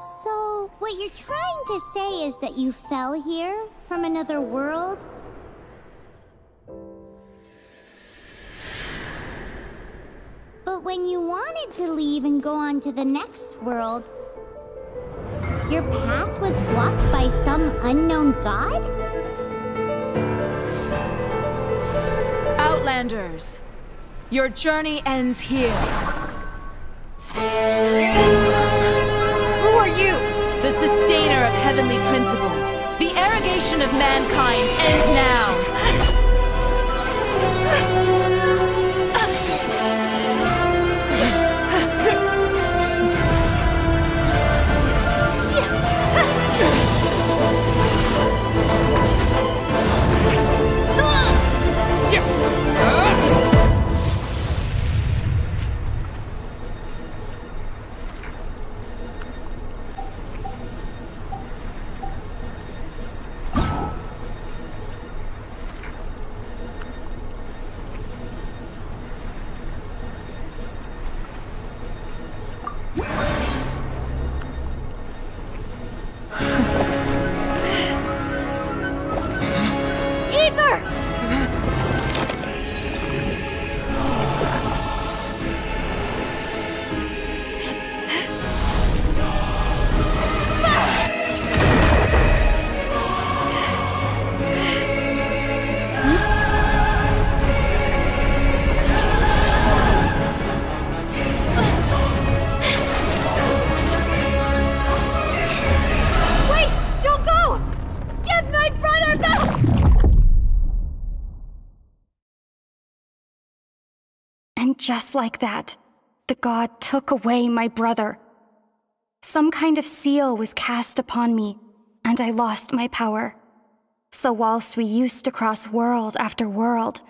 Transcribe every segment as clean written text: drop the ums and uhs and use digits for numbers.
So, what you're trying to say is that you fell here from another world? But when you wanted to leave and go on to the next world, your path was blocked by some unknown god? Outlanders, your journey ends here. Who are you? The sustainer of heavenly principles. The arrogation of mankind ends now. And just like that, the god took away my brother. Some kind of seal was cast upon me, and I lost my power. So whilst we used to cross world after world,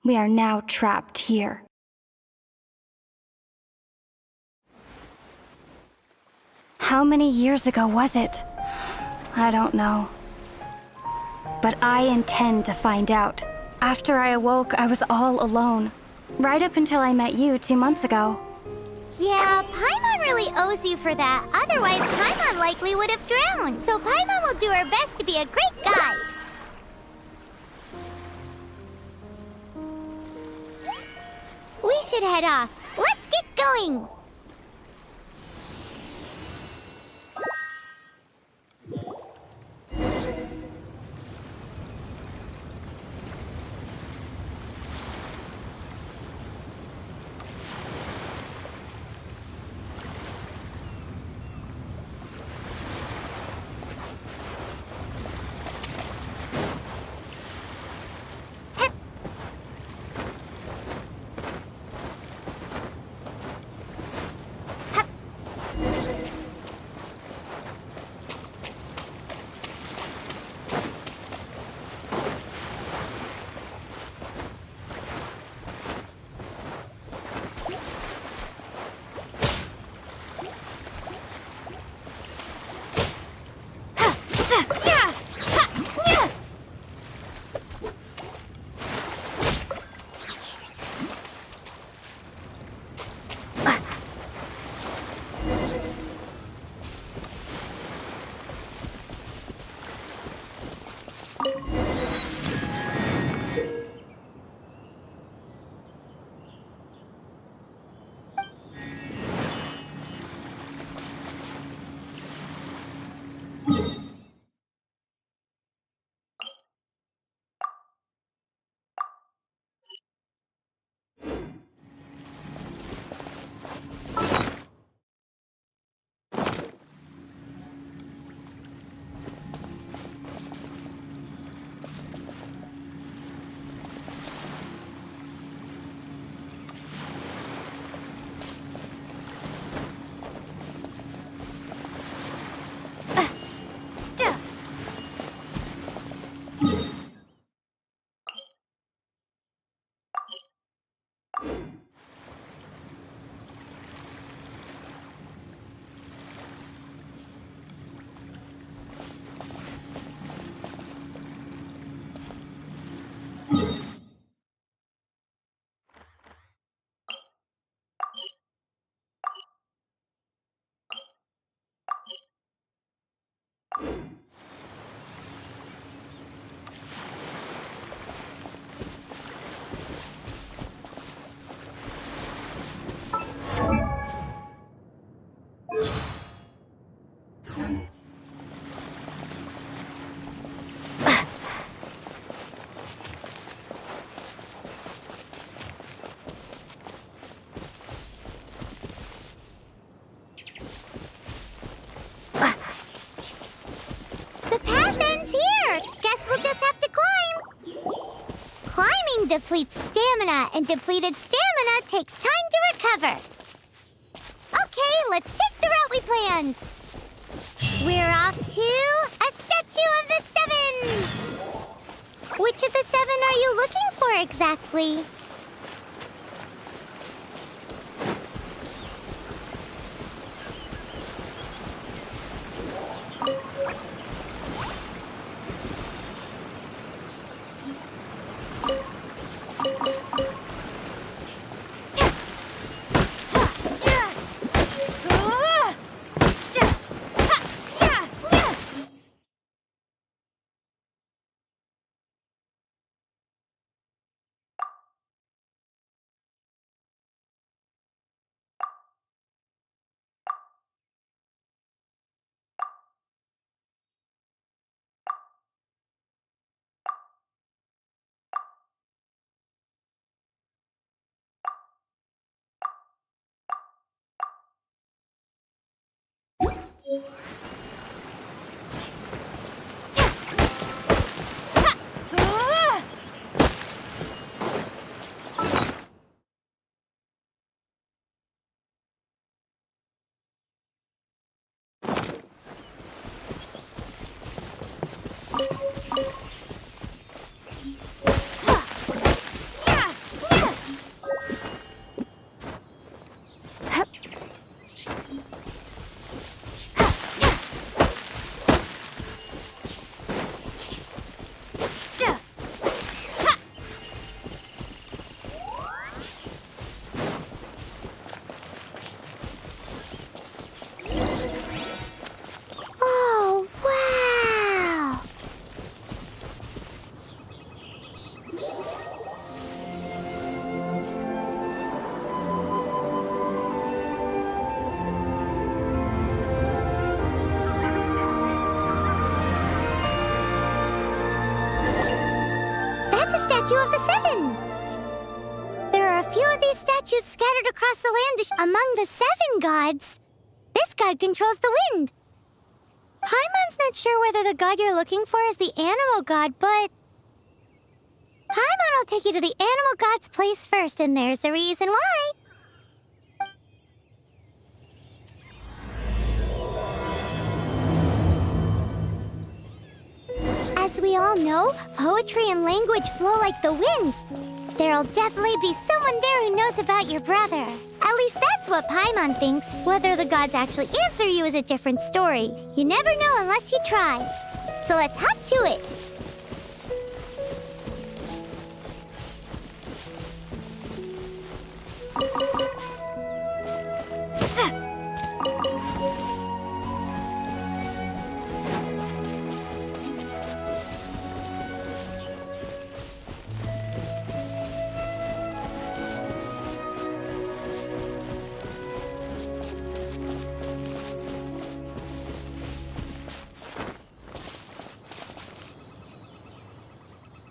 we are now trapped here. How many years ago was it? I don't know. But I intend to find out. After I awoke, I was all alone. Right up until I met you 2 months ago. Yeah, Paimon really owes you for that. Otherwise, Paimon likely would have drowned. So Paimon will do her best to be a great guide. We should head off. Let's get going! Climbing depletes stamina, and depleted stamina takes time to recover. Okay, let's take the route we planned. We're off to a Statue of the Seven! Which of the seven are you looking for exactly? Oh, wow! That's a statue of the Seven! There are a few of these statues scattered across the land among the Seven Gods. This god controls the wind. Paimon's not sure whether the god you're looking for is the animal god, but Paimon will take you to the animal god's place first, and there's the reason why. As we all know, poetry and language flow like the wind. There'll definitely be someone there who knows about your brother. At least that's what Paimon thinks. Whether the gods actually answer you is a different story. You never know unless you try. So let's hop to it.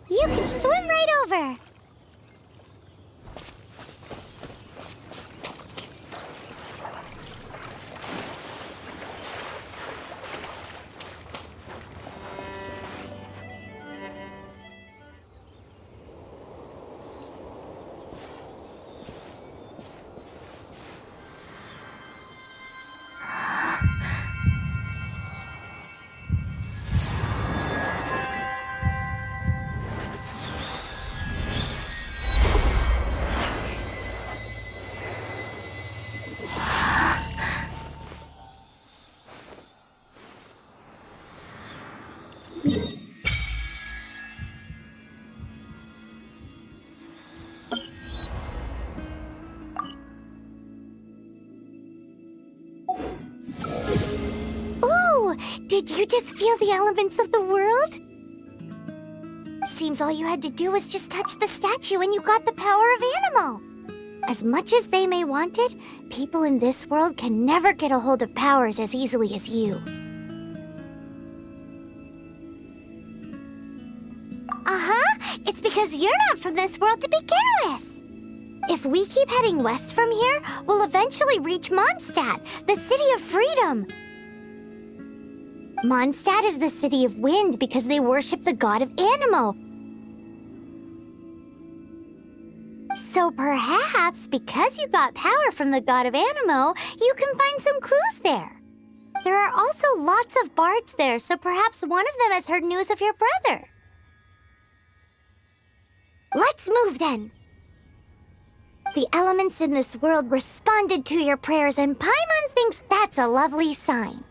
You can swim right over. Did you just feel the elements of the world? Seems all you had to do was just touch the statue and you got the power of animal. As much as they may want it, people in this world can never get a hold of powers as easily as you. Uh-huh, it's because you're not from this world to begin with. If we keep heading west from here, we'll eventually reach Mondstadt, the city of freedom. Mondstadt is the city of wind because they worship the god of Anemo. So perhaps, because you got power from the god of Animo, you can find some clues there. There are also lots of bards there, so perhaps one of them has heard news of your brother. Let's move then. The elements in this world responded to your prayers, and Paimon thinks that's a lovely sign.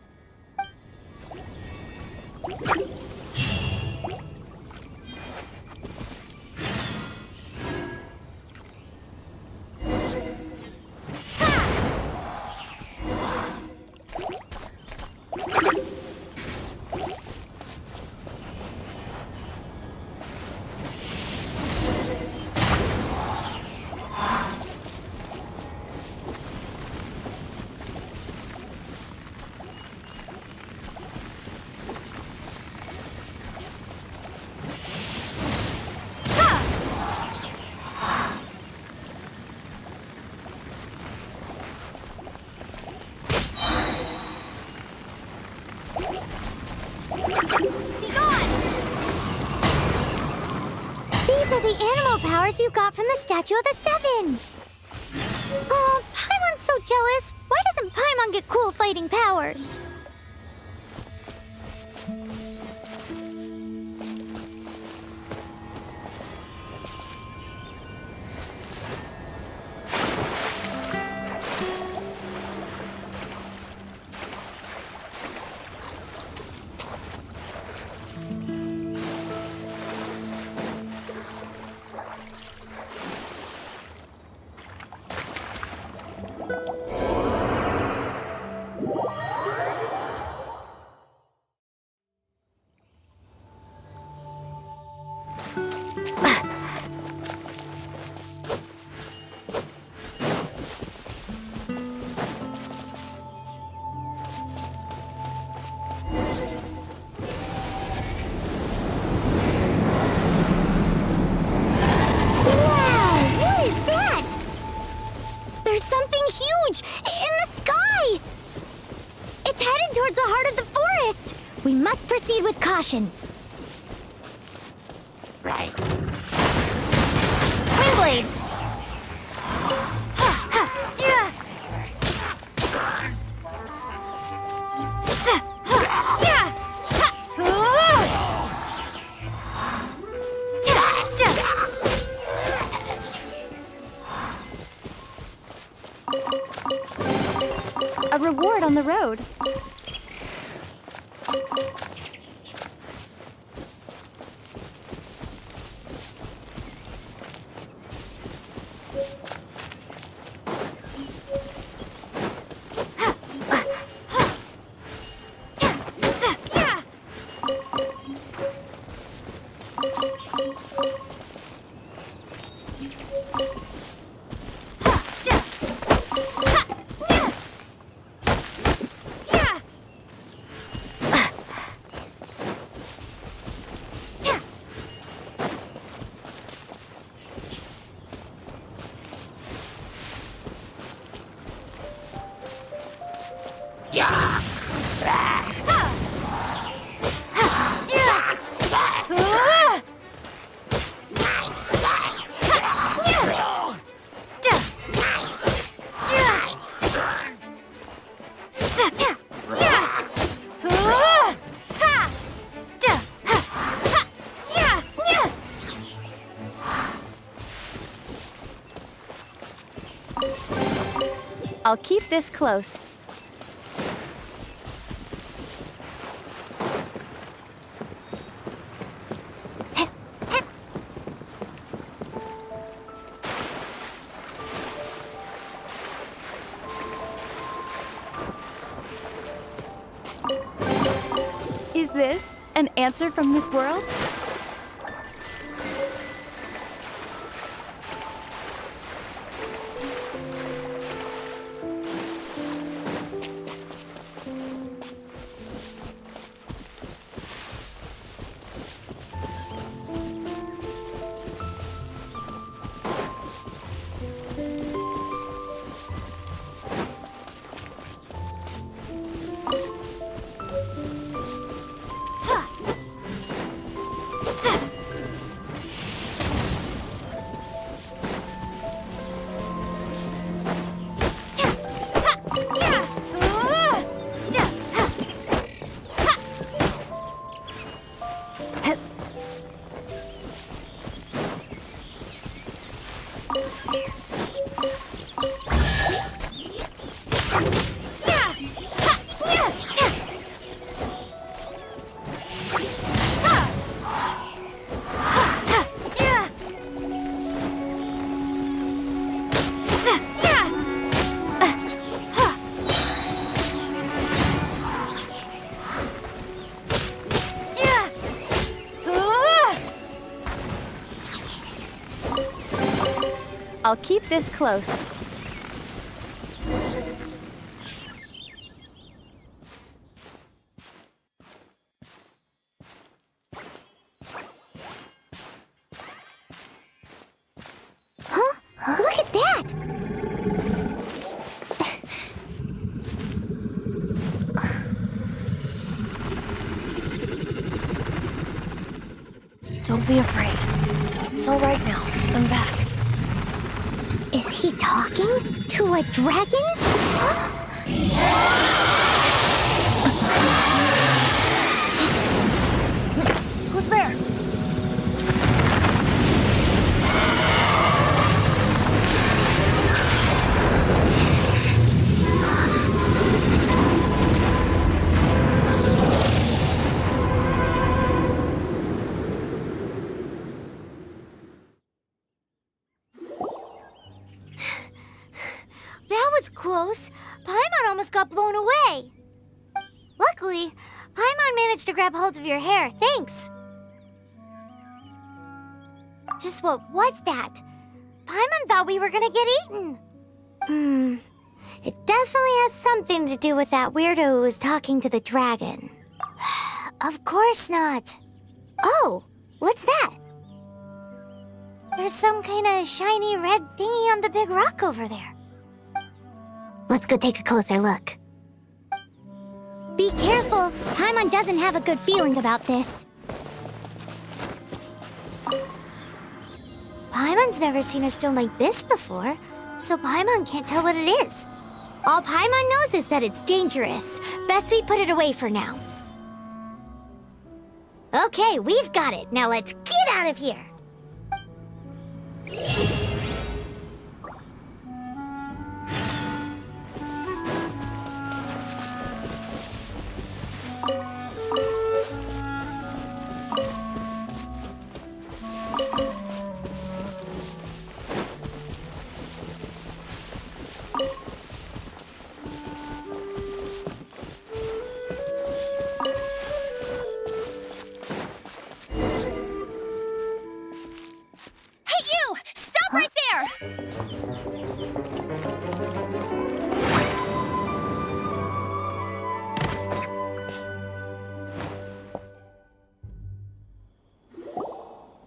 These are the animal powers you got from the Statue of the Seven. Oh, Paimon's so jealous. Why doesn't Paimon get cool fighting powers? We must proceed with caution. Right. Windblade! A reward on the road. I'll keep this close. Is this an answer from this world? I'll keep this close. Huh? Look at that! Don't be afraid. It's all right now. I'm back. Is he talking to a dragon? Who's there? That was close. Paimon almost got blown away. Luckily, Paimon managed to grab hold of your hair. Thanks. Just what was that? Paimon thought we were gonna get eaten. It definitely has something to do with that weirdo who was talking to the dragon. Of course not. Oh, what's that? There's some kind of shiny red thingy on the big rock over there. Let's go take a closer look. Be careful. Paimon doesn't have a good feeling about this. Paimon's never seen a stone like this before, so Paimon can't tell what it is. All Paimon knows is that it's dangerous. Best we put it away for now. Okay, we've got it. Now let's get out of here.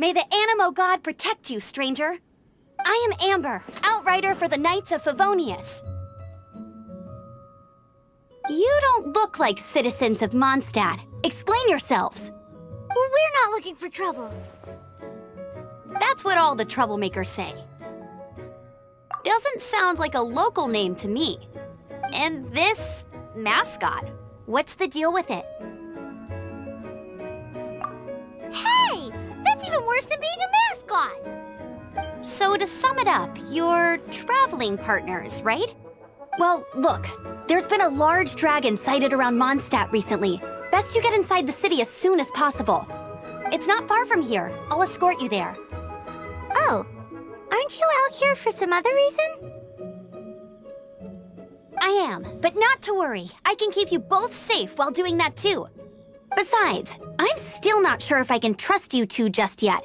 May the Animo God protect you, stranger. I am Amber, outrider for the Knights of Favonius. You don't look like citizens of Mondstadt. Explain yourselves. We're not looking for trouble. That's what all the troublemakers say. Doesn't sound like a local name to me. And this mascot, what's the deal with it? Hey! That's even worse than being a mascot! So to sum it up, you're traveling partners, right? Well, look, there's been a large dragon sighted around Mondstadt recently. Best you get inside the city as soon as possible. It's not far from here. I'll escort you there. Oh, aren't you out here for some other reason? I am, but not to worry. I can keep you both safe while doing that too. Besides, I'm still not sure if I can trust you two just yet.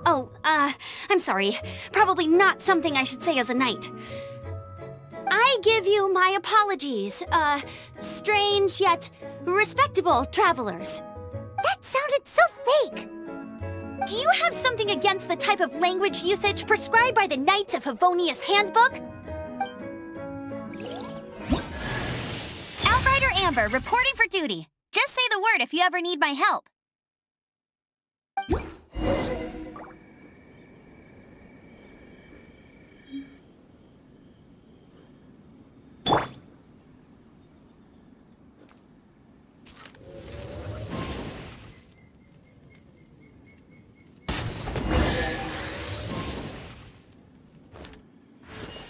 Oh, I'm sorry. Probably not something I should say as a knight. I give you my apologies, strange yet respectable travelers. That sounded so fake! Do you have something against the type of language usage prescribed by the Knights of Favonius Handbook? Outrider Amber, reporting for duty. Just say the word if you ever need my help.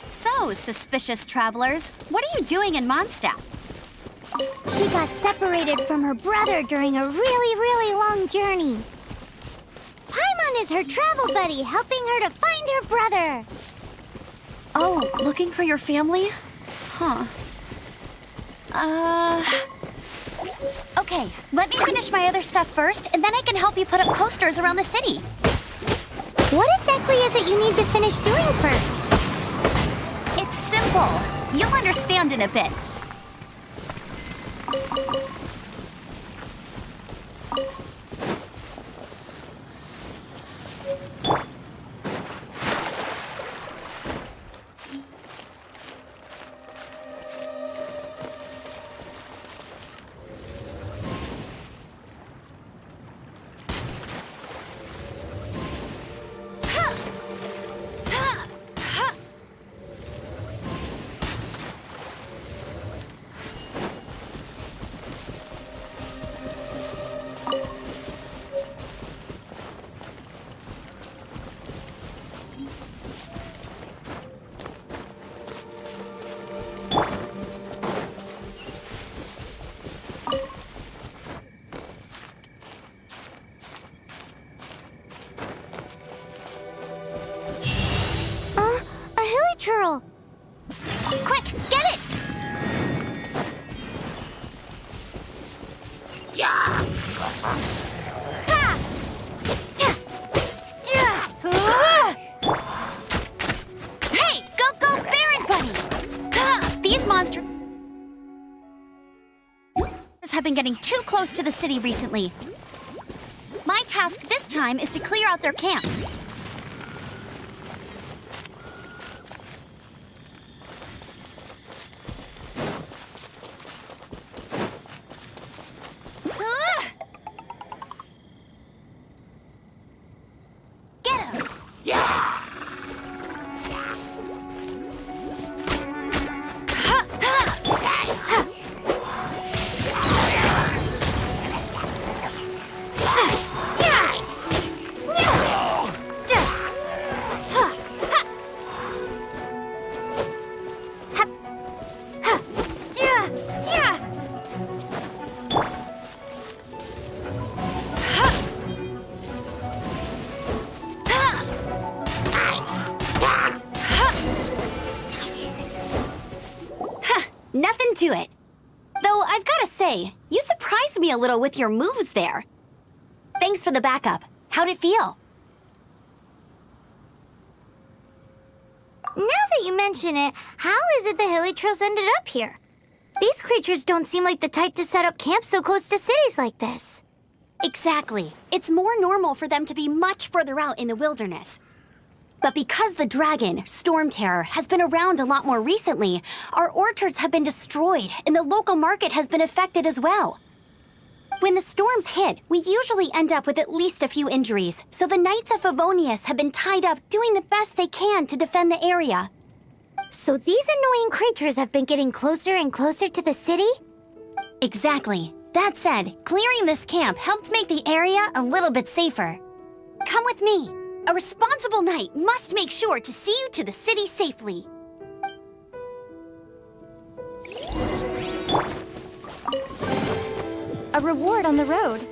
So, suspicious travelers, what are you doing in Mondstadt? She got separated from her brother during a really long journey. Paimon is her travel buddy, helping her to find her brother. Oh, looking for your family? Huh. Okay, let me finish my other stuff first, and then I can help you put up posters around the city. What exactly is it you need to finish doing first? It's simple. You'll understand in a bit. A hilly churl. Quick, get it! Hey, go, Baron Bunny! These monsters have been getting too close to the city recently. My task this time is to clear out their camp. Get him! Nothing to it. Though I've gotta say, you surprised me a little with your moves there. Thanks for the backup. How'd it feel? Now that you mention it, how is it the hilly churls ended up here? These creatures don't seem like the type to set up camp so close to cities like this. Exactly. It's more normal for them to be much further out in the wilderness. But because the dragon, Storm Terror, has been around a lot more recently, our orchards have been destroyed and the local market has been affected as well. When the storms hit, we usually end up with at least a few injuries, so the Knights of Favonius have been tied up doing the best they can to defend the area. So these annoying creatures have been getting closer and closer to the city? Exactly. That said, clearing this camp helped make the area a little bit safer. Come with me. A responsible knight must make sure to see you to the city safely. A reward on the road.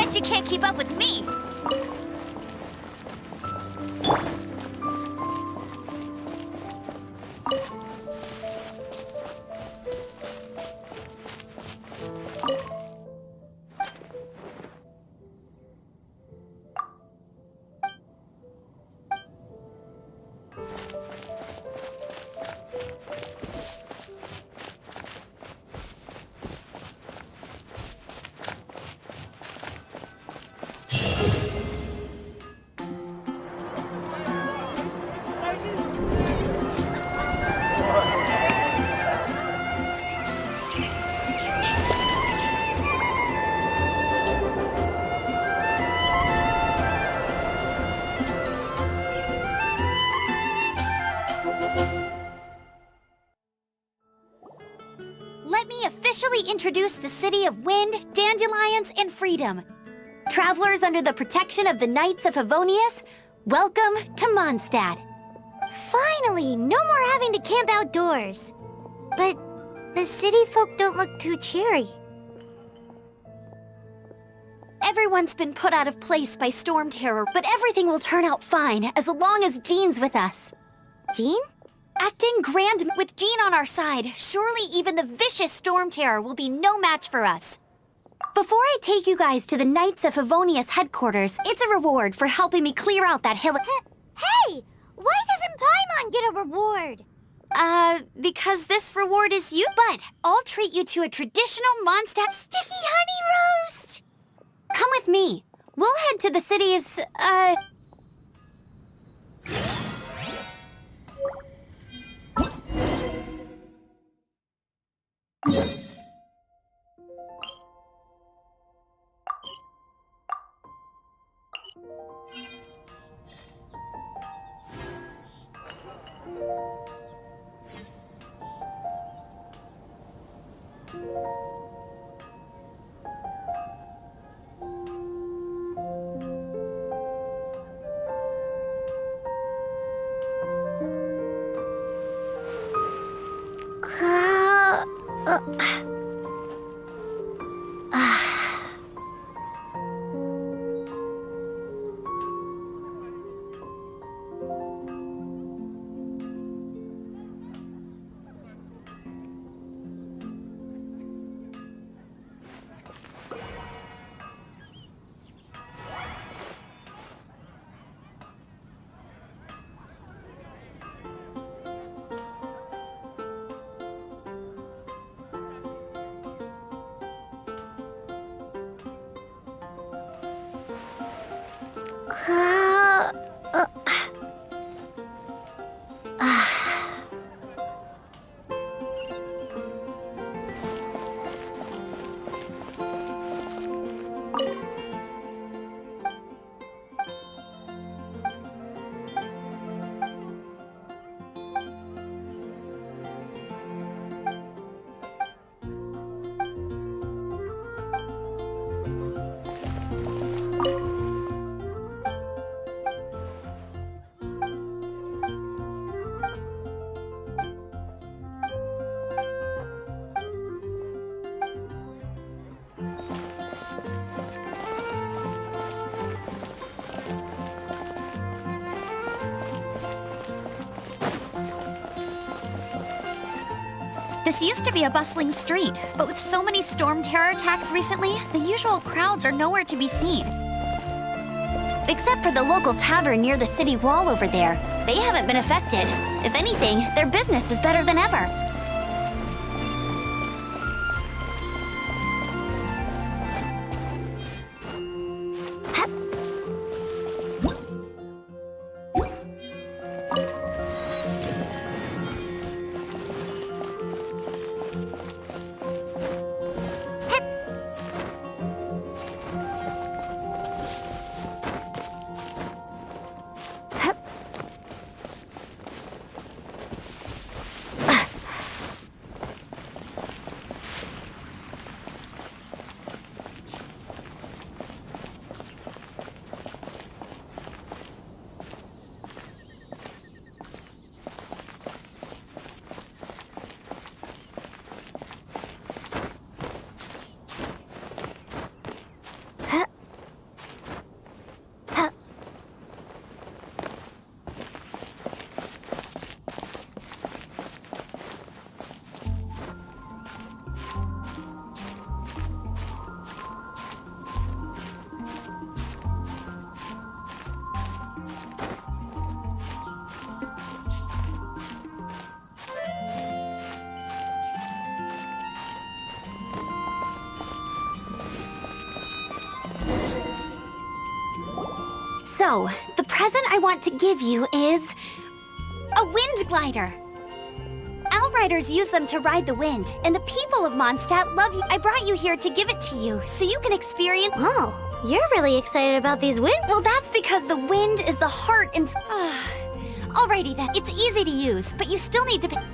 Bet you can't keep up with me! Let me officially introduce the city of wind, dandelions, and freedom. Travelers under the protection of the Knights of Favonius, welcome to Mondstadt. Finally, no more having to camp outdoors. But the city folk don't look too cheery. Everyone's been put out of place by storm terror, but everything will turn out fine as long as Jean's with us. Jean? Acting grand with Jean on our side, surely even the vicious storm terror will be no match for us. Before I take you guys to the Knights of Favonius headquarters, it's a reward for helping me clear out that hill. Hey! Why doesn't Paimon get a reward? Because this reward is you. But I'll treat you to a traditional Mondstadt Sticky honey roast! Come with me. We'll head to the city's, This used to be a bustling street, but with so many storm terror attacks recently, the usual crowds are nowhere to be seen. Except for the local tavern near the city wall over there. They haven't been affected. If anything, their business is better than ever. So, the present I want to give you is a wind glider. Outriders use them to ride the wind, and the people of Mondstadt love you. I brought you here to give it to you, so you can experience... Oh, you're really excited about these wind... Well, that's because the wind is the heart and... Alrighty then, it's easy to use, but you still need to pay...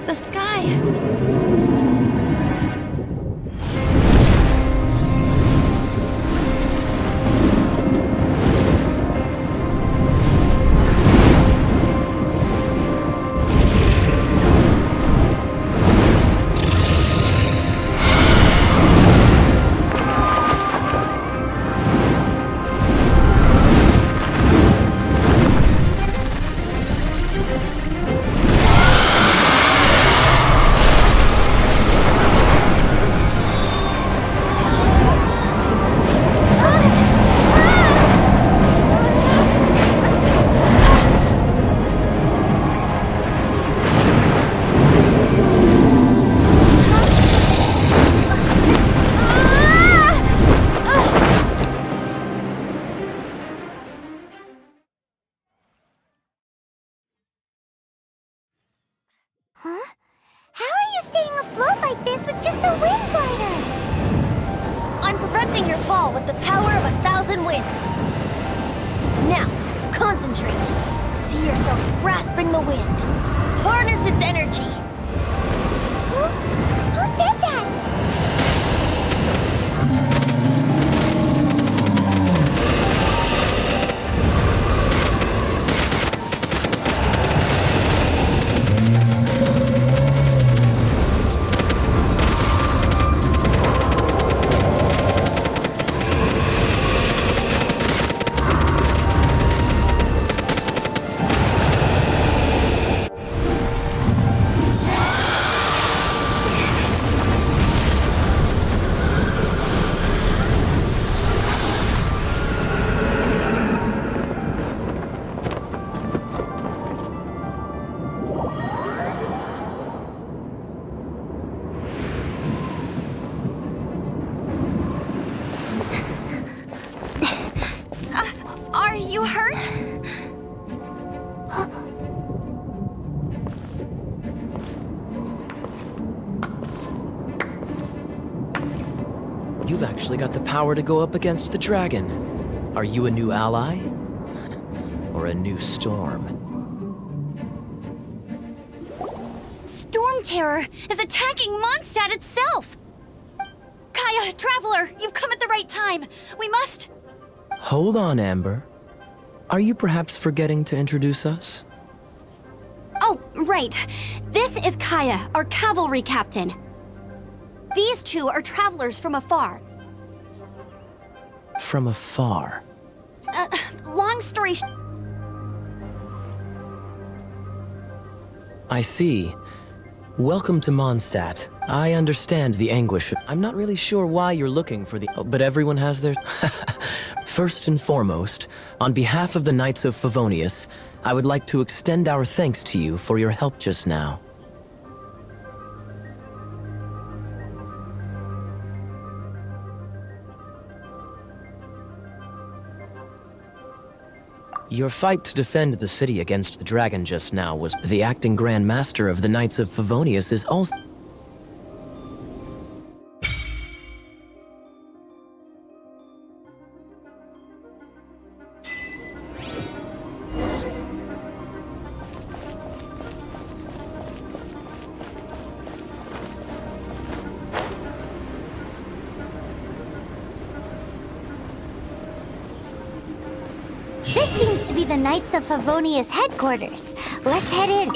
The sky. Huh? How are you staying afloat like this with just a wind glider? I'm preventing your fall with the power of 1,000 winds. Now, concentrate. See yourself grasping the wind. Harness its energy. Who said that? Are you hurt? You've actually got the power to go up against the dragon. Are you a new ally? Or a new storm? Storm Terror is attacking Mondstadt itself! Kaya, Traveler, you've come at the right time. We must... Hold on, Amber. Are you perhaps forgetting to introduce us? Oh, right. This is Kaya, our cavalry captain. These two are travelers from afar. From afar. Long story I see. Welcome to Mondstadt. I understand the anguish. I'm not really sure why you're looking for the... but everyone has their... First and foremost, on behalf of the Knights of Favonius, I would like to extend our thanks to you for your help just now. Your fight to defend the city against the dragon just now was... The acting Grand Master of the Knights of Favonius is also... This seems to be the Knights of Favonius headquarters. Let's head in.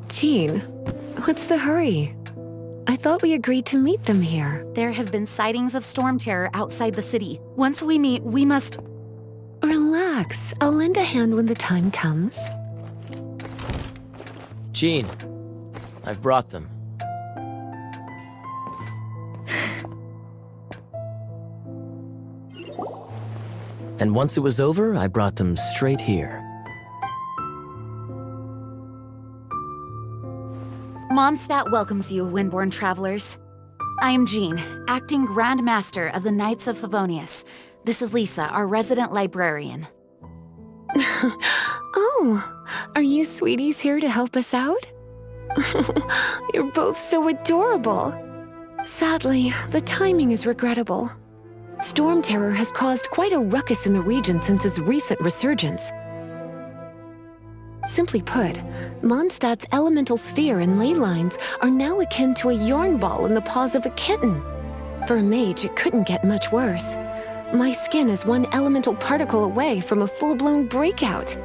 Jean, what's the hurry? I thought we agreed to meet them here. There have been sightings of storm terror outside the city. Once we meet, we must... Relax. I'll lend a hand when the time comes. Jean, I've brought them. And once it was over, I brought them straight here. Mondstadt welcomes you, Windborn travelers. I am Jean, acting Grand Master of the Knights of Favonius. This is Lisa, our resident librarian. Oh, are you sweeties here to help us out? You're both so adorable. Sadly, the timing is regrettable. Storm terror has caused quite a ruckus in the region since its recent resurgence. Simply put, Mondstadt's elemental sphere and ley lines are now akin to a yarn ball in the paws of a kitten. For a mage, it couldn't get much worse. My skin is one elemental particle away from a full-blown breakout.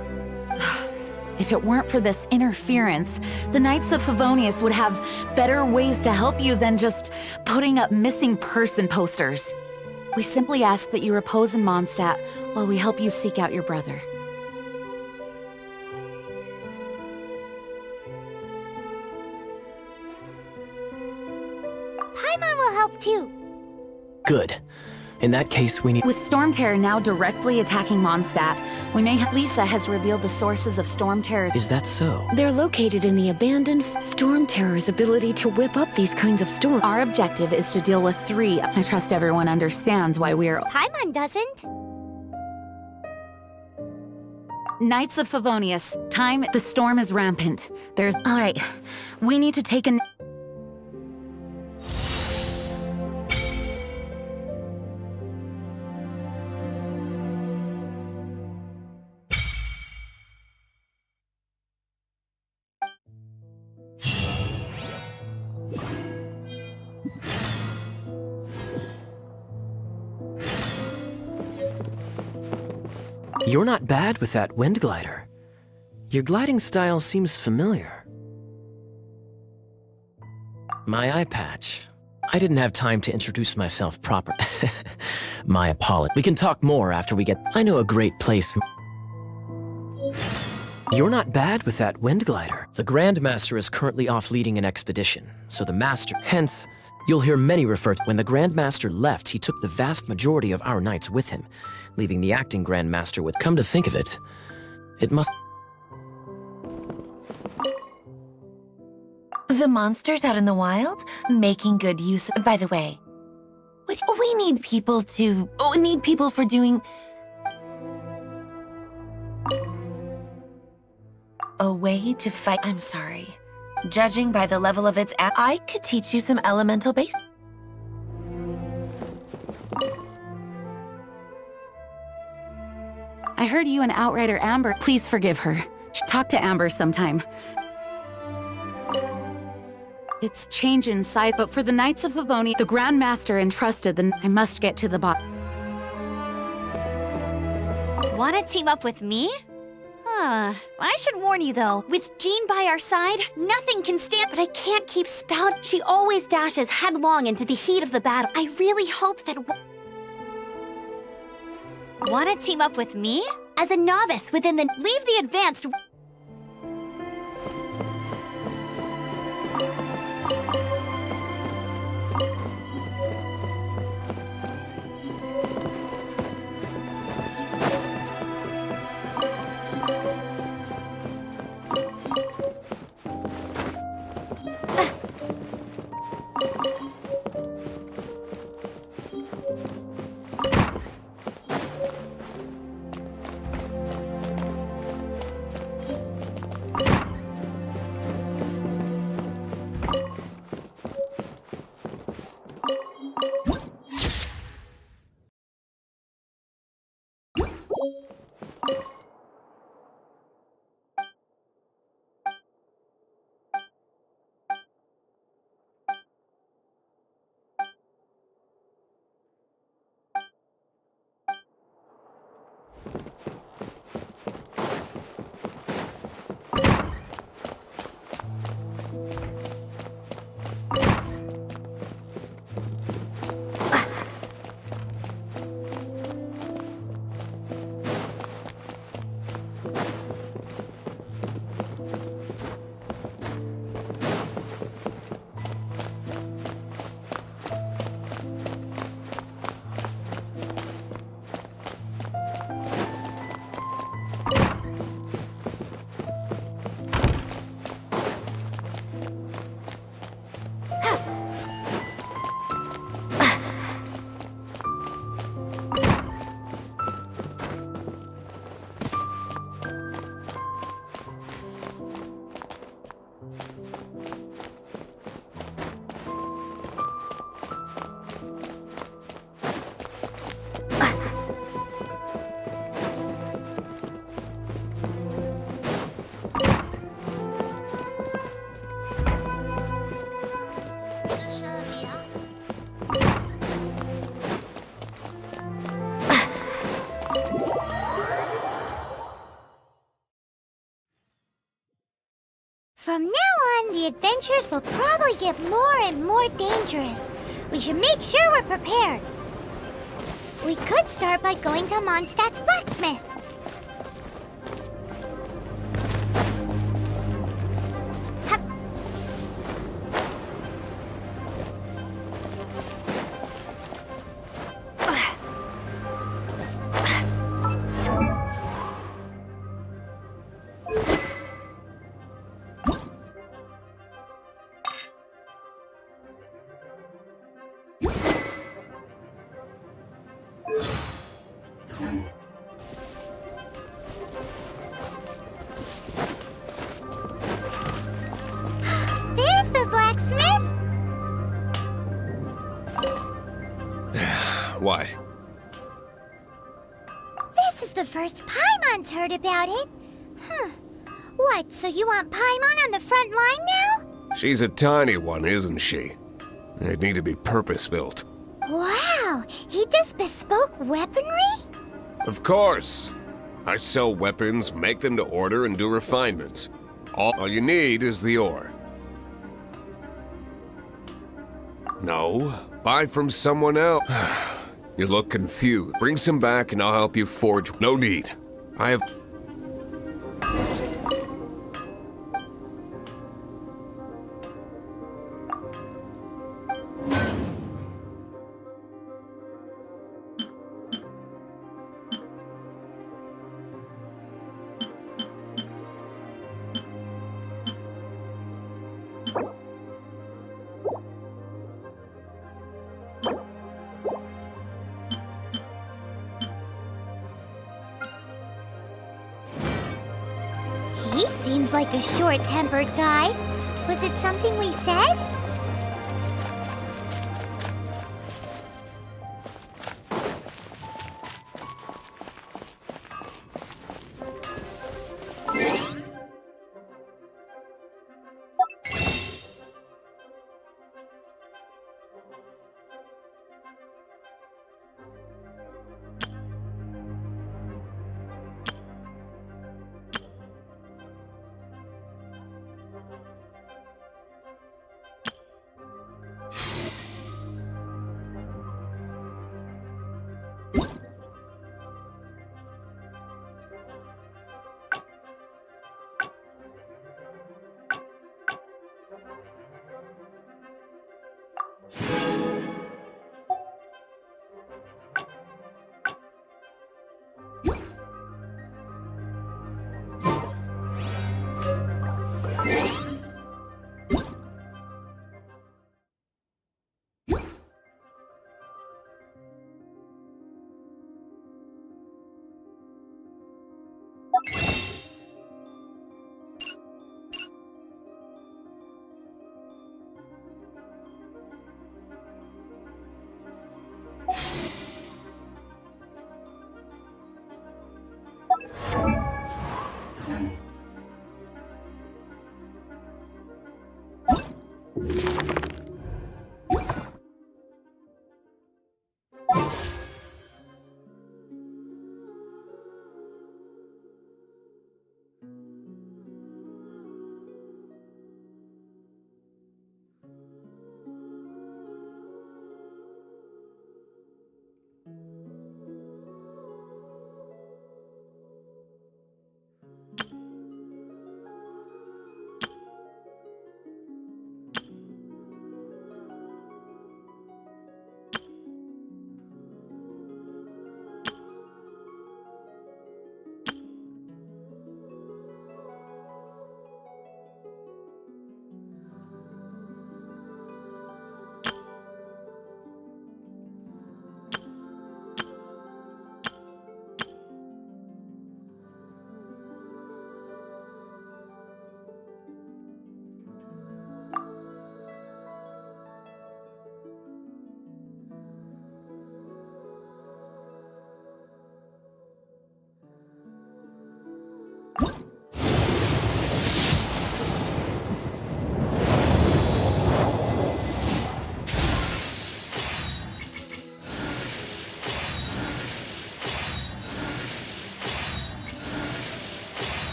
If it weren't for this interference, the Knights of Favonius would have better ways to help you than just putting up missing person posters. We simply ask that you repose in Mondstadt while we help you seek out your brother. Paimon will help too. Good. In that case, we need... With Storm Terror now directly attacking Mondstadt, we may have... Lisa has revealed the sources of Storm Terror's... Is that so? They're located in the abandoned Storm Terror's ability to whip up these kinds of storms. Our objective is to deal with 3. I trust everyone understands why we are... Paimon doesn't. Knights of Favonius, time... The storm is rampant. There's... Alright, we need to take a... You're not bad with that wind glider. Your gliding style seems familiar. My eye patch. I didn't have time to introduce myself proper. My apology. We can talk more after we get... I know a great place. You're not bad with that wind glider. The Grand Master is currently off leading an expedition, so the Master... Hence, you'll hear many refer to... When the Grand Master left, he took the vast majority of our knights with him, leaving the acting Grand Master with... Come to think of it, it must... The monsters out in the wild, making good use of... By the way, we need people to... need people for doing... A way to fight... I'm sorry. Judging by the level of its... I could teach you some elemental base... I heard you and Outrider Amber. Please forgive her. Talk to Amber sometime. It's change inside, but for the Knights of Favonius, the Grand Master entrusted the... I must get to the bottom. Wanna team up with me? I should warn you though, with Jean by our side, nothing can stand, but I can't keep spout. She always dashes headlong into the heat of the battle. I really hope that... Wanna team up with me? As a novice within the... Leave the advanced... From now on, the adventures will probably get more and more dangerous. We should make sure we're prepared. We could start by going to Mondstadt's blacksmith. Hup. There's the blacksmith! What? This is the first Paimon's heard about it. What, so you want Paimon on the front line now? She's a tiny one, isn't she? They'd need to be purpose-built. Wow, he does bespoke weaponry? Of course. I sell weapons, make them to order, and do refinements. All you need is the ore. No, buy from someone else. You look confused. Bring some back and I'll help you forge. No need. I have... He seems like a short-tempered guy. Was it something we said?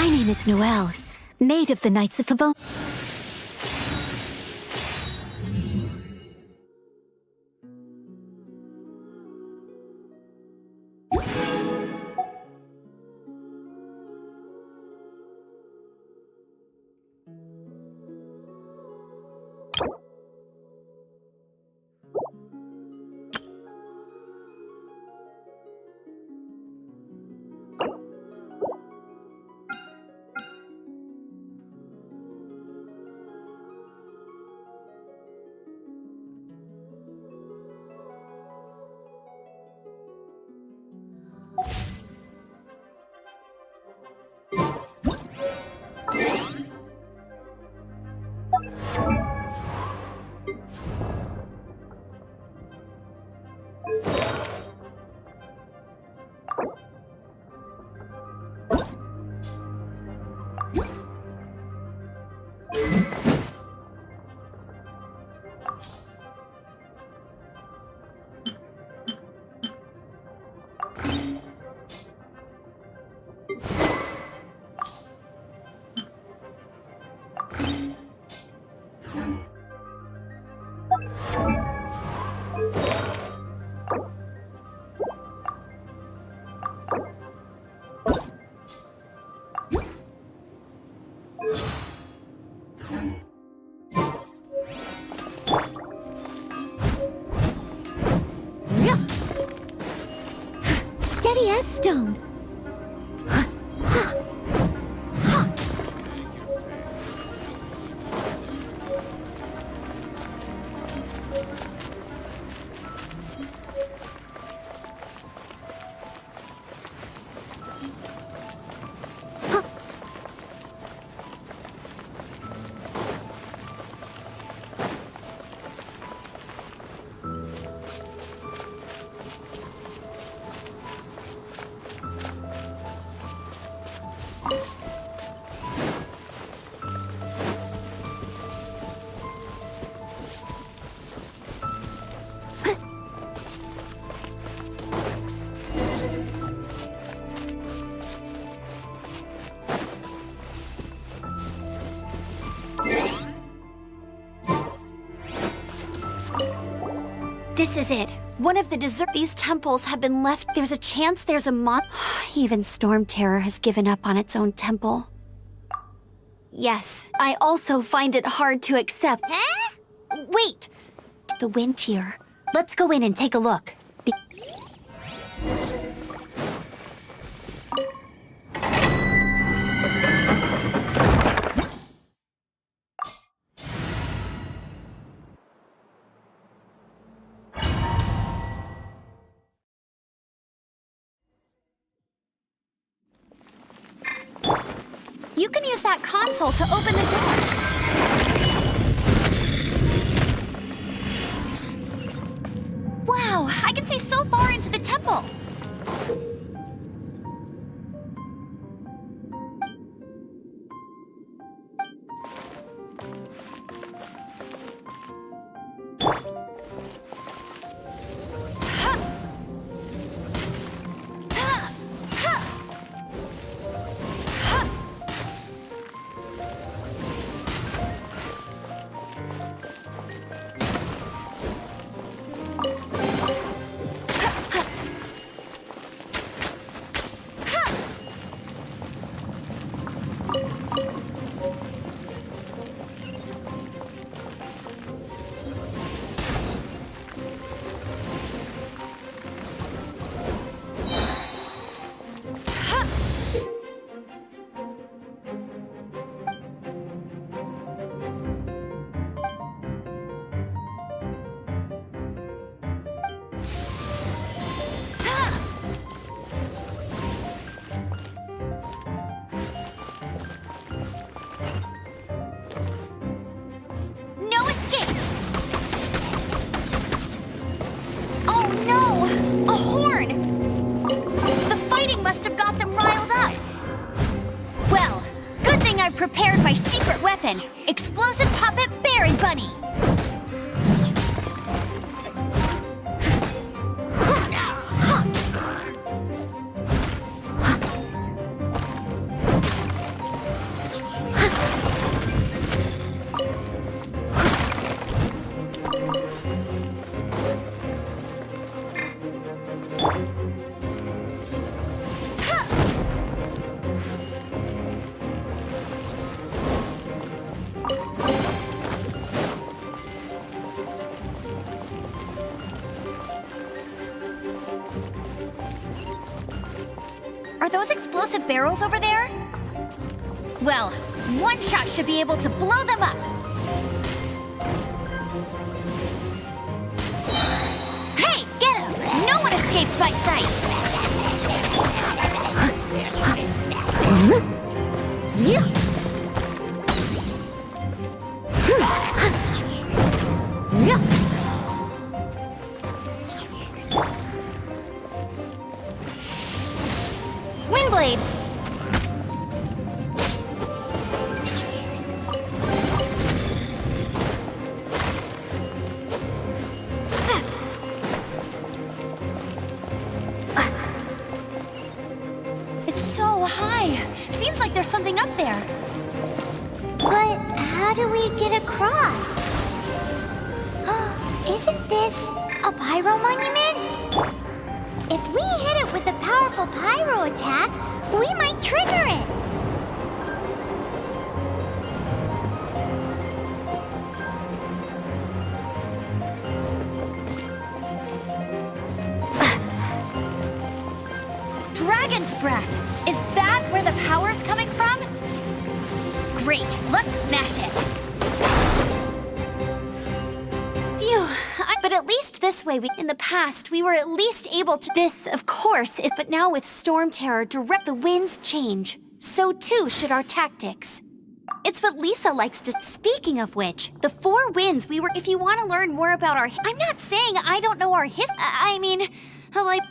My name is Noelle, maid of the Knights of Favon. Steady as stone. This is it. One of the these temples have been left. There's a chance there's a Even Storm Terror has given up on its own temple. Yes, I also find it hard to accept. Huh? Wait! The wind here. Let's go in and take a look. You can use that console to open the door. Wow, I can see so far into the temple. Prepared my secret weapon, explosive puppet Berry Bunny. Are those explosive barrels over there? Well, one shot should be able to blow them up. Hey, get him! No one escapes my sights! Windblade! It's so high. Seems like there's something up there. But how do we get across? Isn't this a pyro monument? If we hit it with a powerful pyro attack, we might trigger it. Dragon's breath! Is that where the power's coming from? Great, let's smash it! Phew, but at least this way, in the past, we were at least able to... This, of course, is... But now with Storm Terror, the winds change. So too should our tactics. It's what Lisa likes to... Speaking of which, the four winds we were... If you want to learn more about our... I'm not saying I don't know our I mean, like...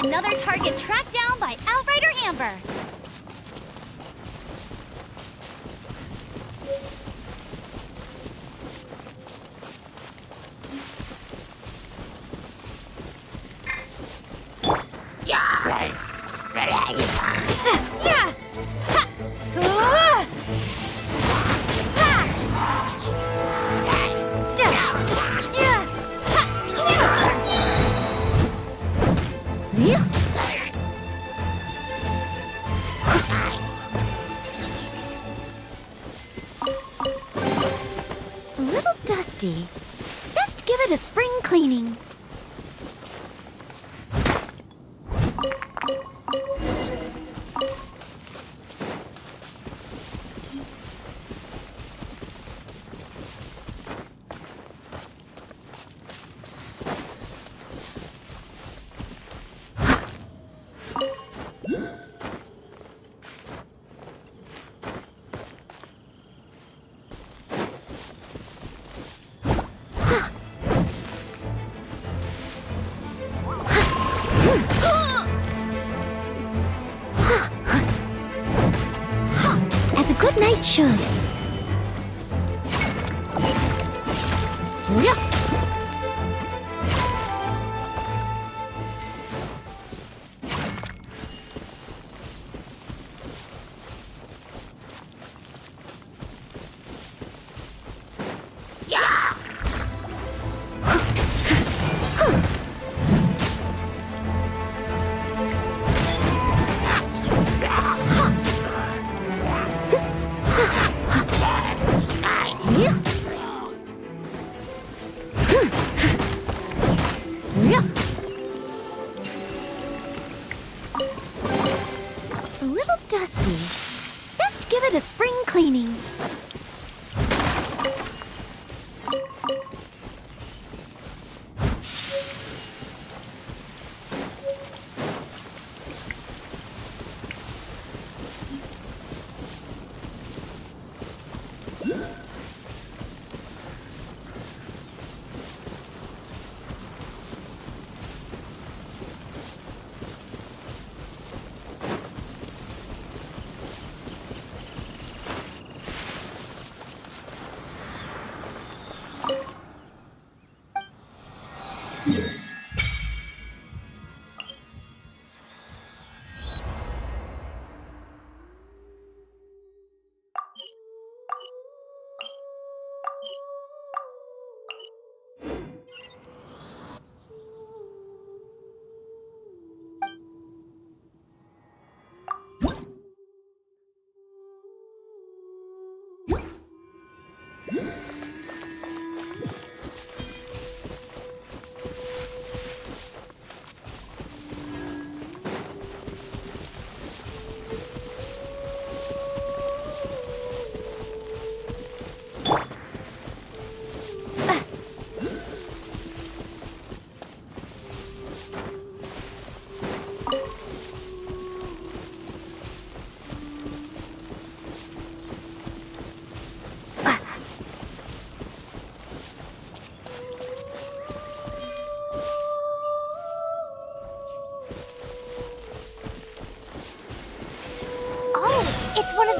Another target tracked down by Outrider Amber. A little dusty. Best give it a spring cleaning. As a good knight should.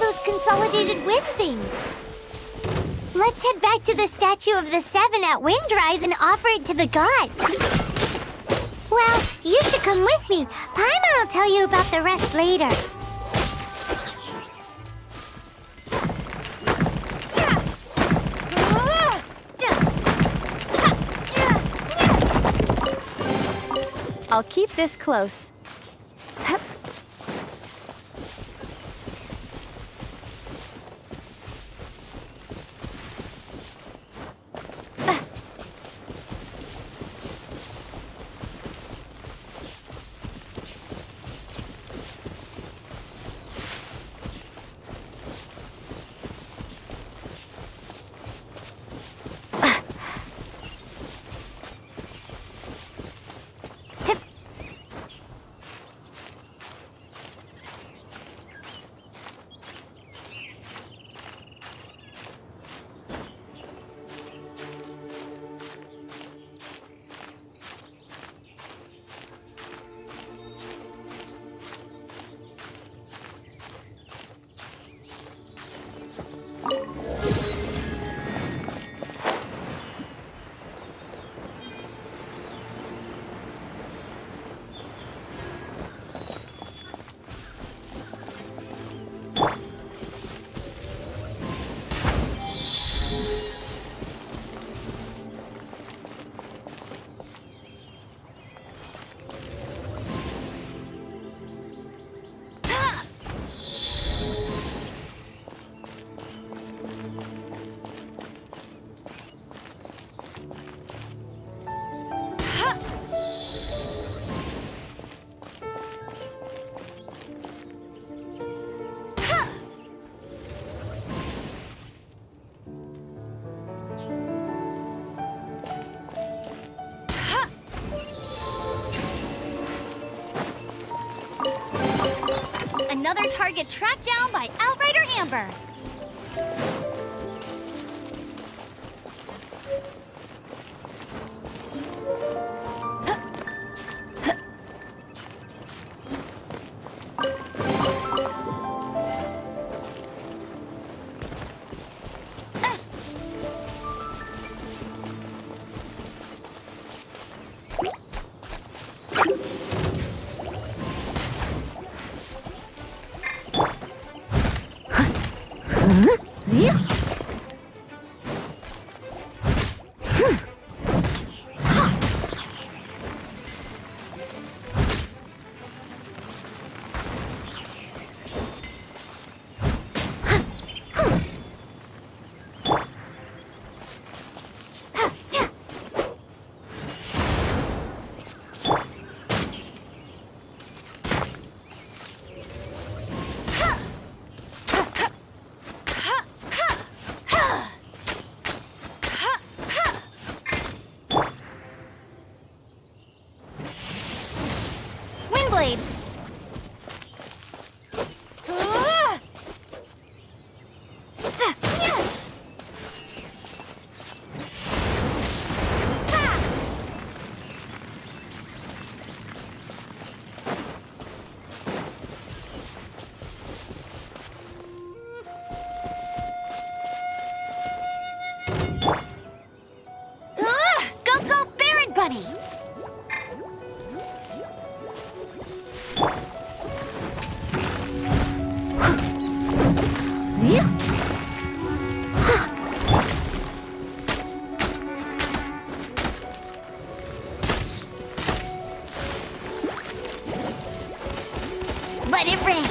those consolidated wind things. Let's head back to the statue of the Seven at Windrise and offer it to the gods. Well, you should come with me. Paimon will tell you about the rest later. I'll keep this close. Another target tracked down by Outrider Amber. Windblade. Go, go, Baron Bunny! Let it rain!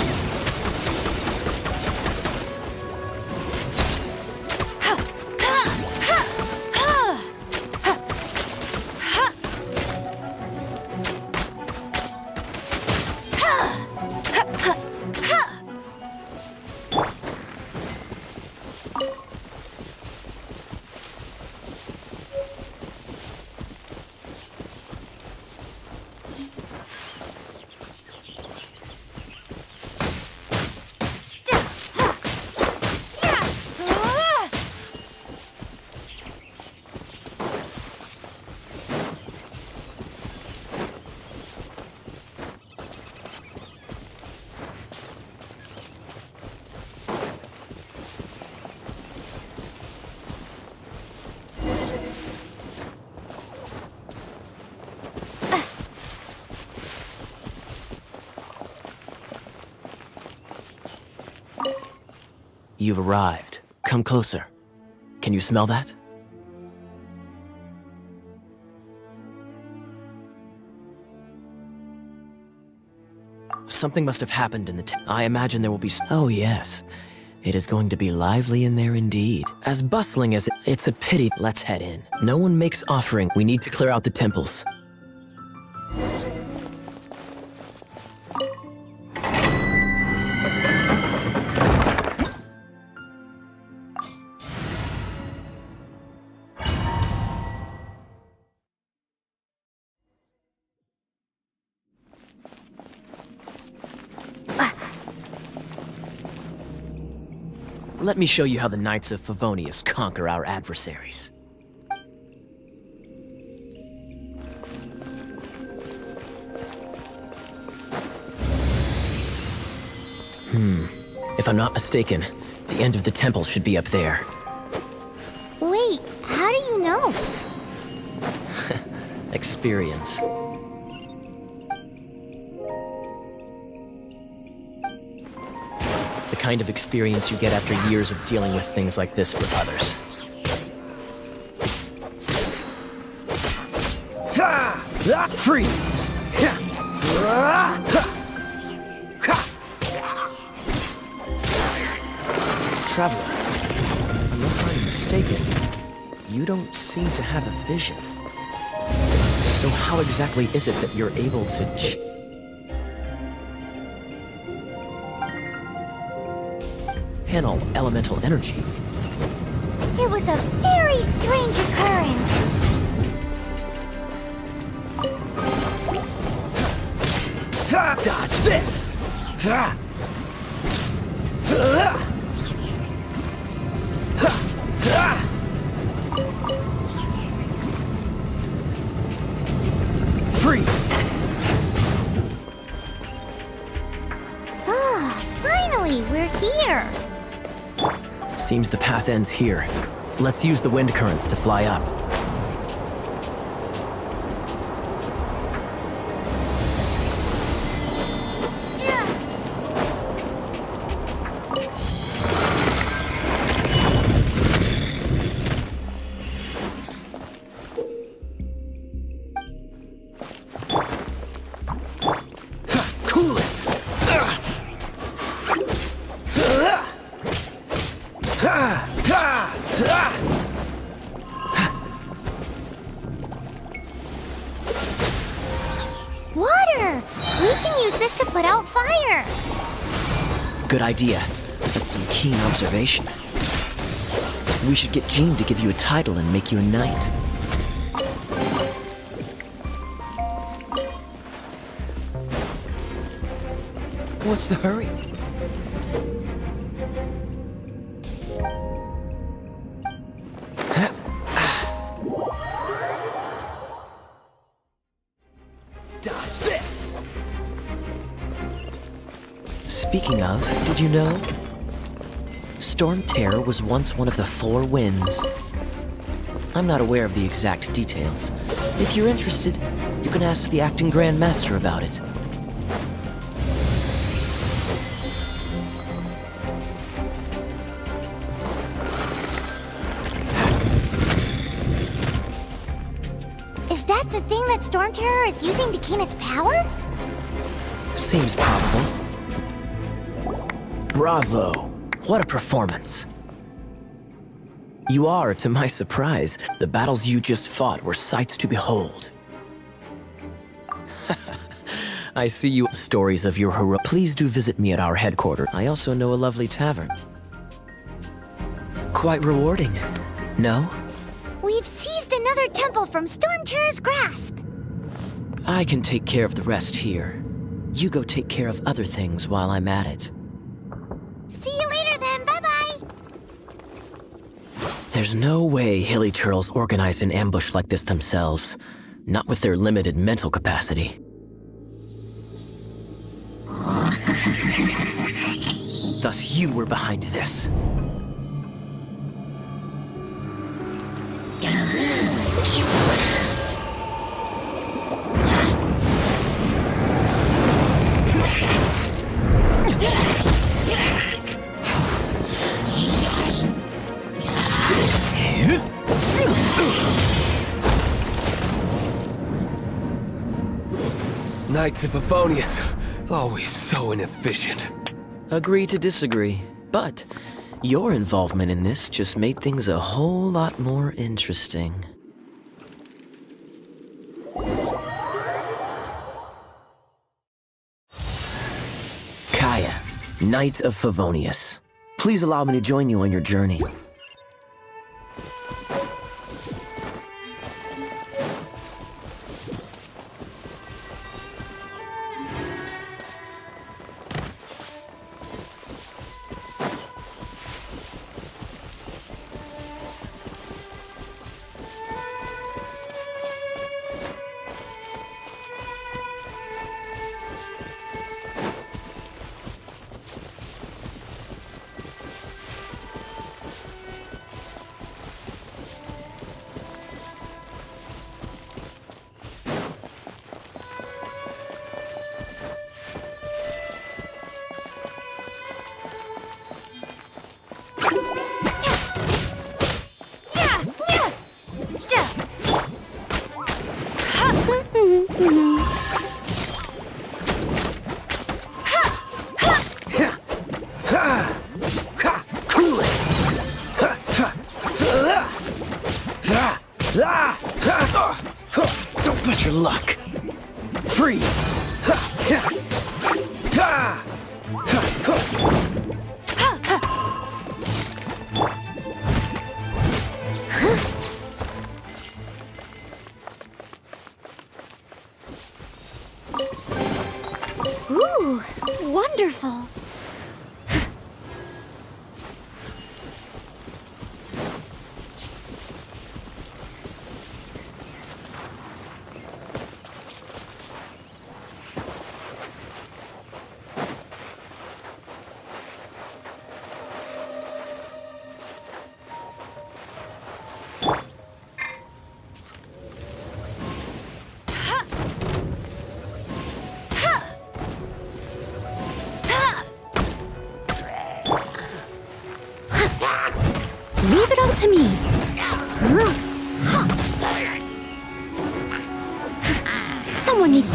You've arrived. Come closer. Can you smell that? Something must have happened in the I imagine there will be oh yes. It is going to be lively in there indeed. As bustling as it's a pity. Let's head in. No one makes offering. We need to clear out the temples. Let me show you how the Knights of Favonius conquer our adversaries. If I'm not mistaken, the end of the temple should be up there. Wait, how do you know? Experience. The kind of experience you get after years of dealing with things like this for others. Freeze! Traveler, unless I'm mistaken, you don't seem to have a vision. So how exactly is it that you're able to channel elemental energy? It was a very strange occurrence. Dodge this! Freeze! Ah, finally, we're here. Seems the path ends here. Let's use the wind currents to fly up. Cool it! Water! We can use this to put out fire. Good idea. That's some keen observation. We should get Jean to give you a title and make you a knight. What's the hurry? Dodge this! Speaking of, did you know? Storm Terror was once one of the Four Winds. I'm not aware of the exact details. If you're interested, you can ask the acting Grand Master about it. Is that the thing that Storm Terror is using to gain its power? Seems probable. Bravo! What a performance! You are, to my surprise, the battles you just fought were sights to behold. I see you stories of your hero. Please do visit me at our headquarters. I also know a lovely tavern. Quite rewarding, no? We've seized another temple from Storm Terror's grasp. I can take care of the rest here. You go take care of other things while I'm at it. See you later then, bye-bye. There's no way Hilly Turtles organized an ambush like this themselves. Not with their limited mental capacity. Thus you were behind this. Knights of Favonius, always so inefficient. Agree to disagree, but your involvement in this just made things a whole lot more interesting. Kaya, Knight of Favonius. Please allow me to join you on your journey. Don't push your luck. Freeze. Ooh, wonderful. Leave it all to me. Someone needs...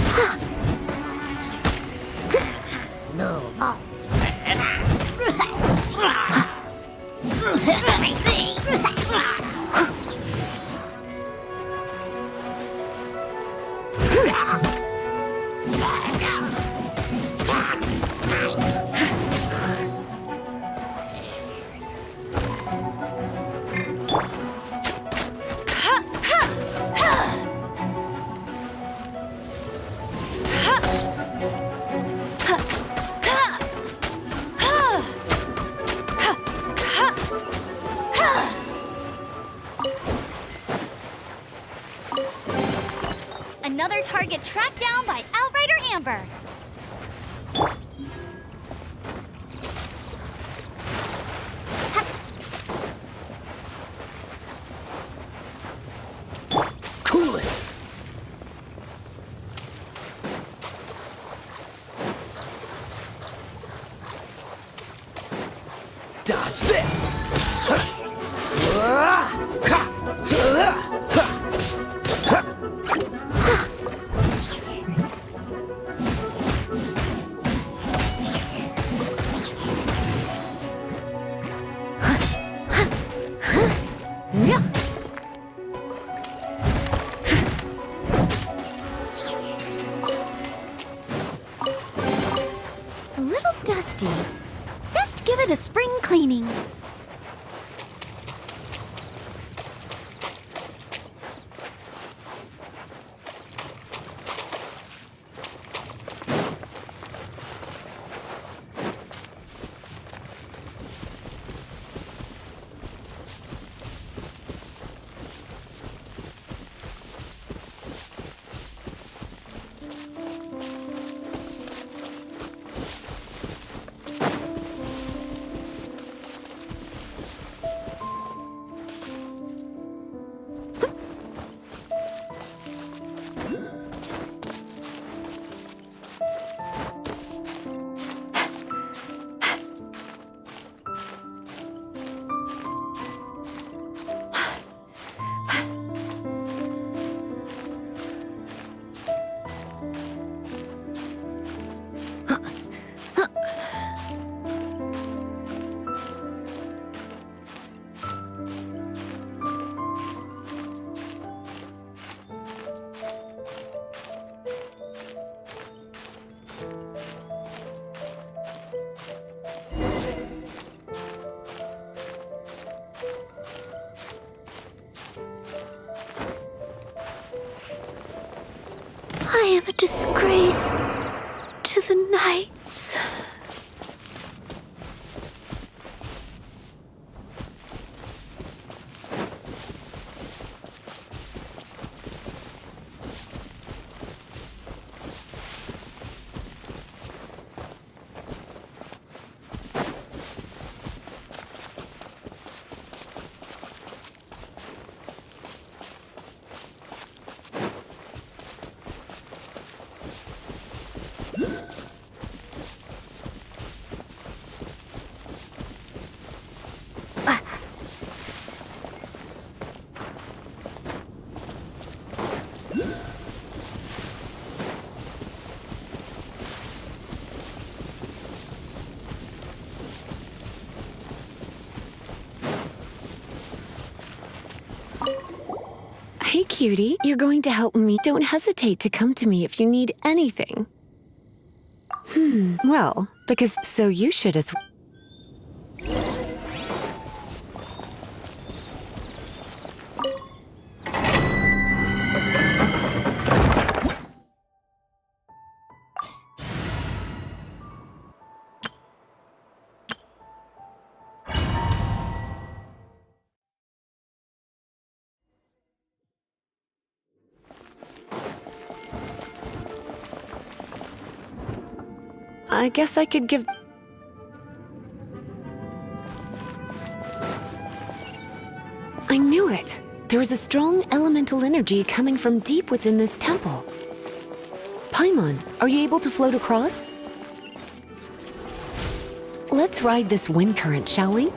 Another target tracked down by Outrider Amber. Cool it. Dodge this. A little dusty. Best give it a spring cleaning. am a disgrace to the knights. Hey, cutie, you're going to help me. Don't hesitate to come to me if you need anything. Well, because so you should as well. I guess I could give... I knew it! There is a strong elemental energy coming from deep within this temple. Paimon, are you able to float across? Let's ride this wind current, shall we?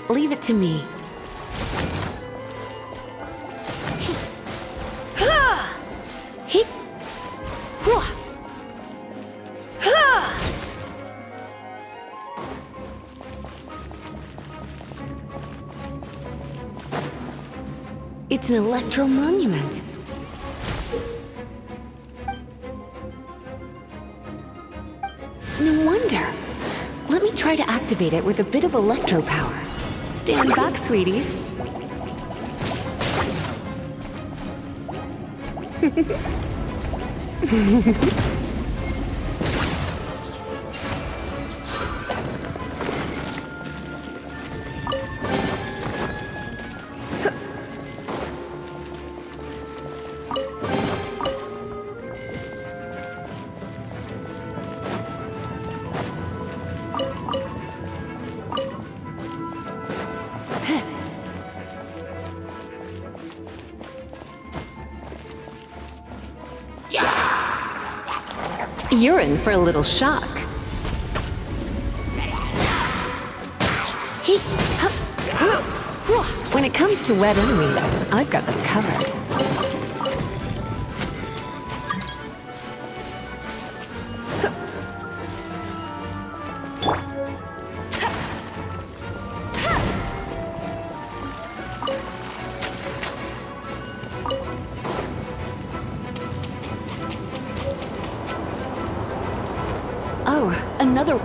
Leave it to me. It's an electro monument. No wonder. Let me try to activate it with a bit of electro power. Stand back, sweeties. You're in for a little shock. When it comes to wet enemies, I've got them covered. Oh, another...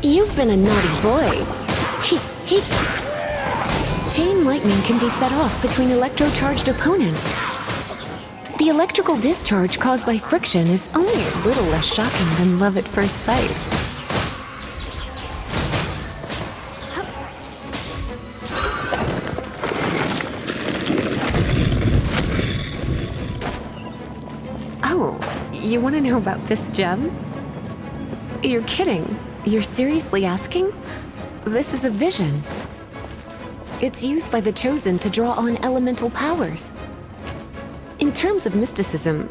You've been a naughty boy. Chain lightning can be set off between electro-charged opponents. The electrical discharge caused by friction is only a little less shocking than love at first sight. Oh, you want to know about this gem? You're kidding. You're seriously asking? This is a vision. It's used by the Chosen to draw on elemental powers. In terms of mysticism,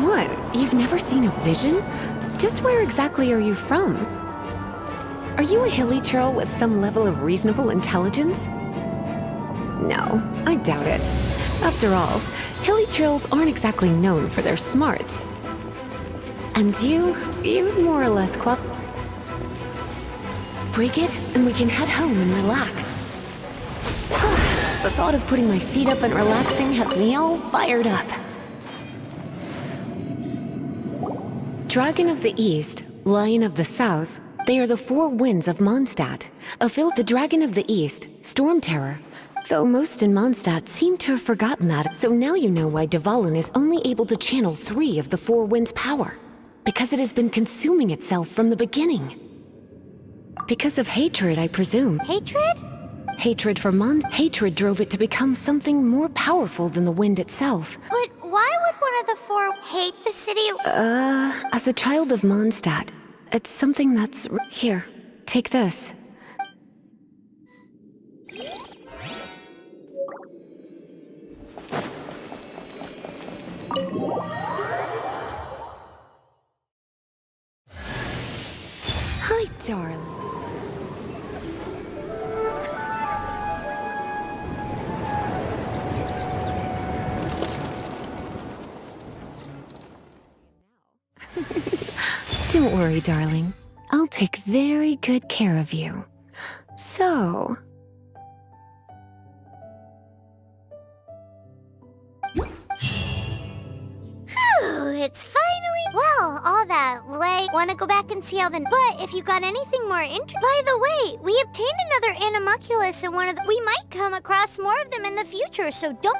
what? You've never seen a vision? Just where exactly are you from? Are you a hilly churl with some level of reasonable intelligence? No, I doubt it. After all, hilly churls aren't exactly known for their smarts. And you'd more or less break it, and we can head home and relax. The thought of putting my feet up and relaxing has me all fired up. Dragon of the East, Lion of the South, they are the four winds of Mondstadt. The Dragon of the East, Storm Terror. Though most in Mondstadt seem to have forgotten that, so now you know why Dvalin is only able to channel 3 of the four winds' power. Because it has been consuming itself from the beginning. Because of hatred, I presume. Hatred? Hatred for Hatred drove it to become something more powerful than the wind itself. But why would one of the four hate the city? As a child of Mondstadt, it's something that's... Here, take this. Hi, darling. Don't worry, darling. I'll take very good care of you. So... It's finally... Well, all that, like, wanna go back and see how the... But if you got anything more By the way, we obtained another animalculus in one of the... We might come across more of them in the future, so don't...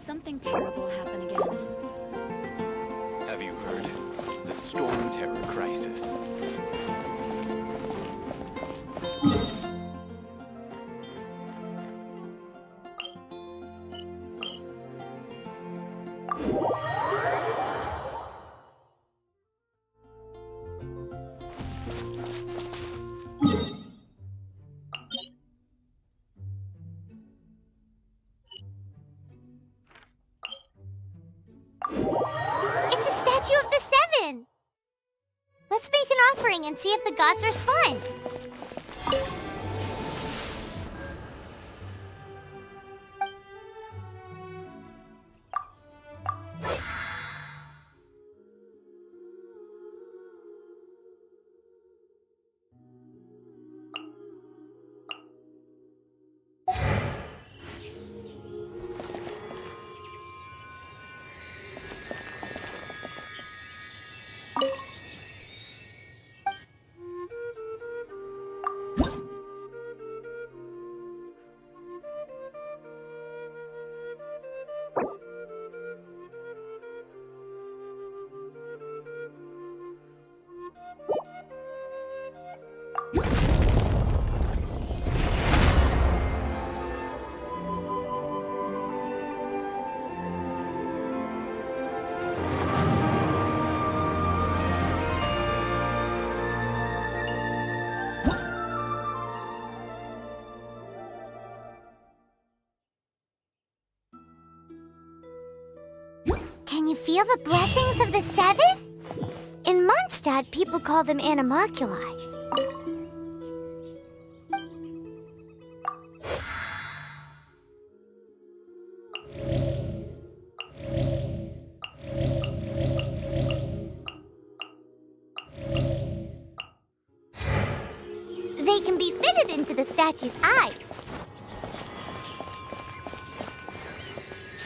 Something terrible happen again. Have you heard? The Storm Terror crisis. ring and see if the gods respond. Can you feel the blessings of the seven? In Mondstadt, people call them animalculi. They can be fitted into the statue's eyes.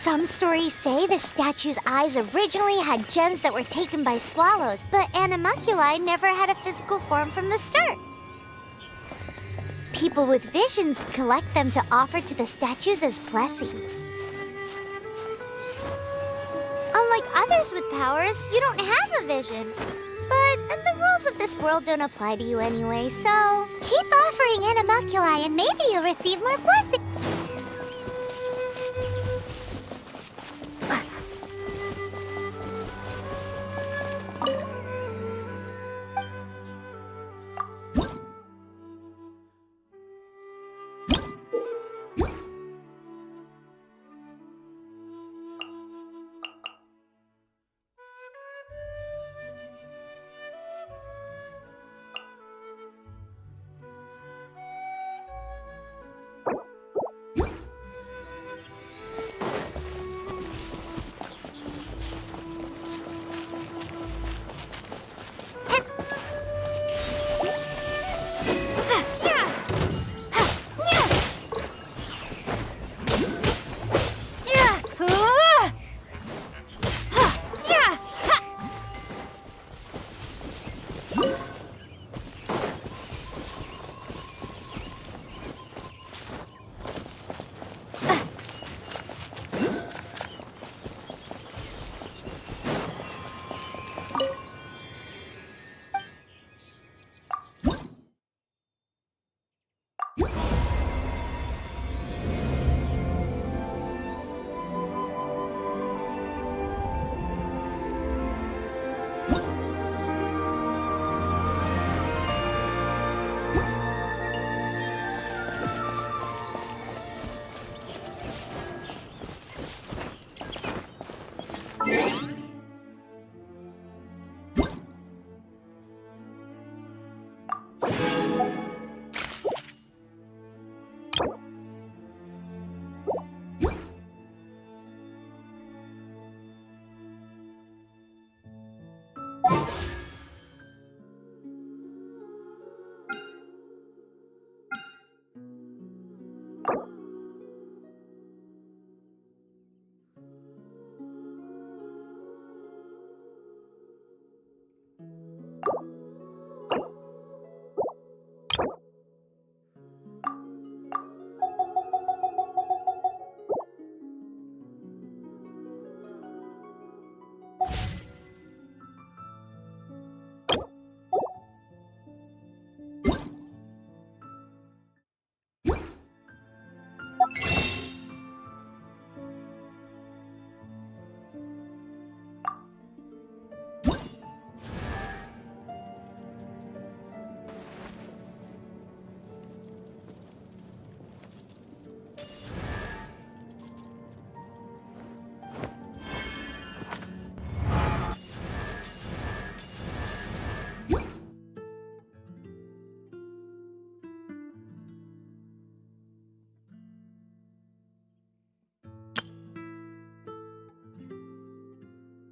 Some stories say the statue's eyes originally had gems that were taken by swallows, but animalculi never had a physical form from the start. People with visions collect them to offer to the statues as blessings. Unlike others with powers, you don't have a vision. But the rules of this world don't apply to you anyway, so keep offering animalculi and maybe you'll receive more blessings.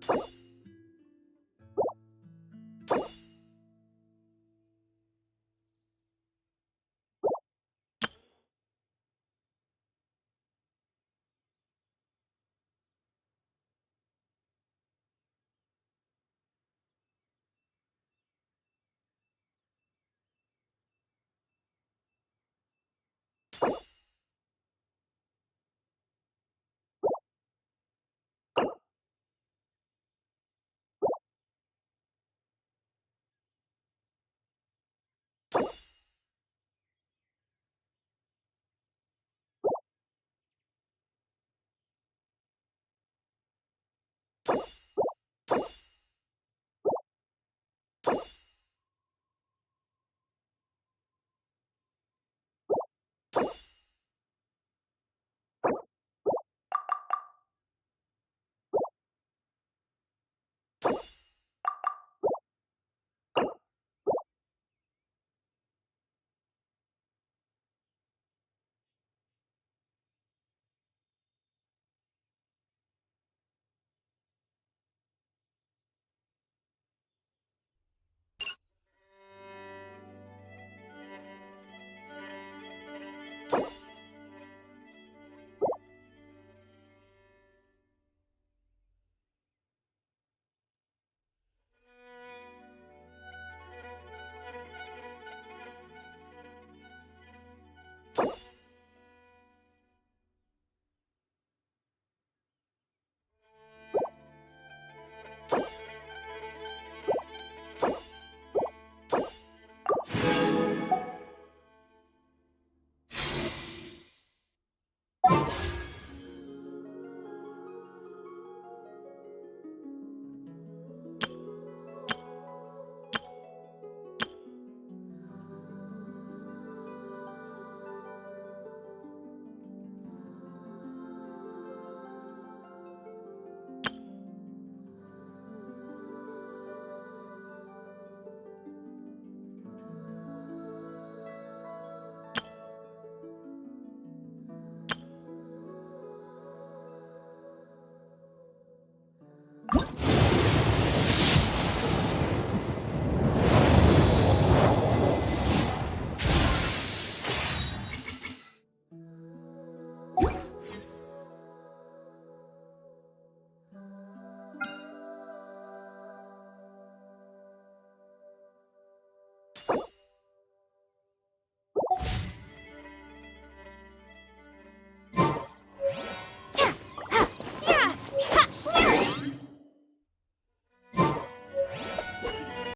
Bye.